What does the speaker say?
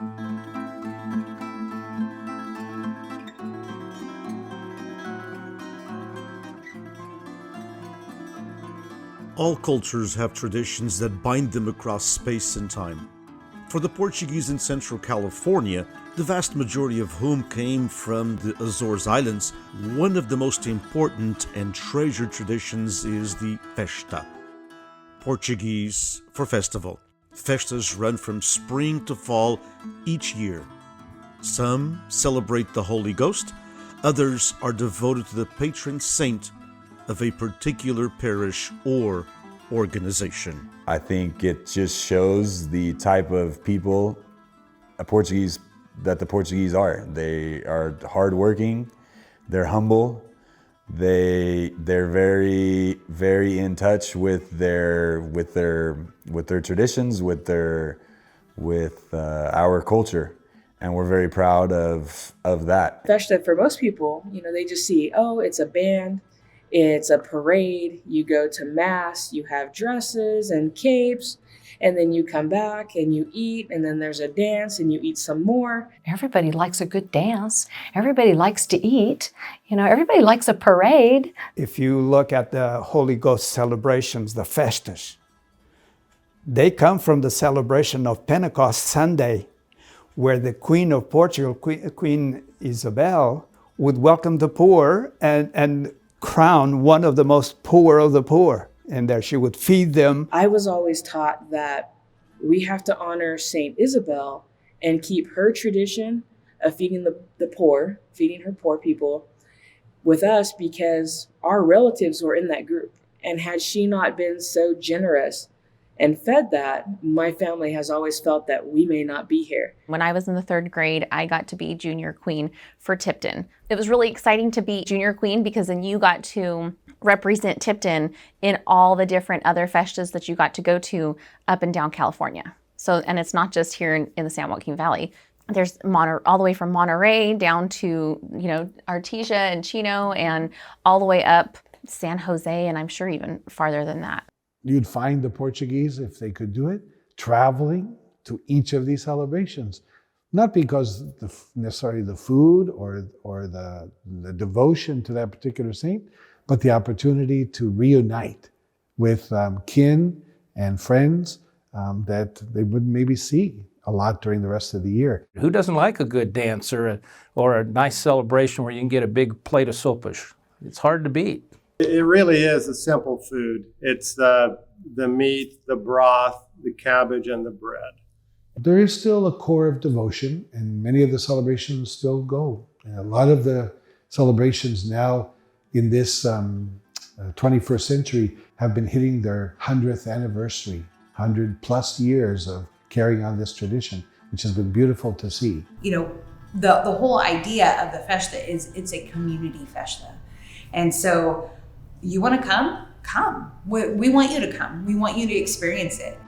All cultures have traditions that bind them across space and time. For the Portuguese in Central California, the vast majority of whom came from the Azores Islands, one of the most important and treasured traditions is the Festa, Portuguese for festival. Festas run from spring to fall each year. Some celebrate the Holy Ghost, others are devoted to the patron saint of a particular parish or organization. I think it just shows the type of people the Portuguese are. They are hardworking, they're humble, they're very, very in touch with their traditions, with our culture. And we're very proud of that. Festa, for most people, they just see, oh, it's a band, it's a parade, you go to mass, you have dresses and capes, and then you come back and you eat, and then there's a dance and you eat some more. Everybody likes a good dance. Everybody likes to eat. Everybody likes a parade. If you look at the Holy Ghost celebrations, the festas, they come from the celebration of Pentecost Sunday, where the Queen of Portugal, Queen Isabel, would welcome the poor and crown one of the most poor of the poor. And there she would feed them. I was always taught that we have to honor Saint Isabel and keep her tradition of feeding the poor, feeding her poor people with us, because our relatives were in that group. And had she not been so generous and fed that, my family has always felt that we may not be here. When I was in the 3rd grade, I got to be junior queen for Tipton. It was really exciting to be junior queen because then you got to represent Tipton in all the different other festas that you got to go to up and down California. And it's not just here in the San Joaquin Valley. There's all the way from Monterey down to, Artesia and Chino, and all the way up San Jose, and I'm sure even farther than that. You'd find the Portuguese, if they could do it, traveling to each of these celebrations. Not because necessarily the food or the devotion to that particular saint, but the opportunity to reunite with kin and friends that they wouldn't maybe see a lot during the rest of the year. Who doesn't like a good dance or a nice celebration where you can get a big plate of sopas? It's hard to beat. It really is a simple food. It's the meat, the broth, the cabbage, and the bread. There is still a core of devotion, and many of the celebrations still go. And a lot of the celebrations now in this 21st century have been hitting their 100th anniversary, 100 plus years of carrying on this tradition, which has been beautiful to see. The whole idea of the festa is it's a community festa. And so you want to come? Come. We want you to come. We want you to experience it.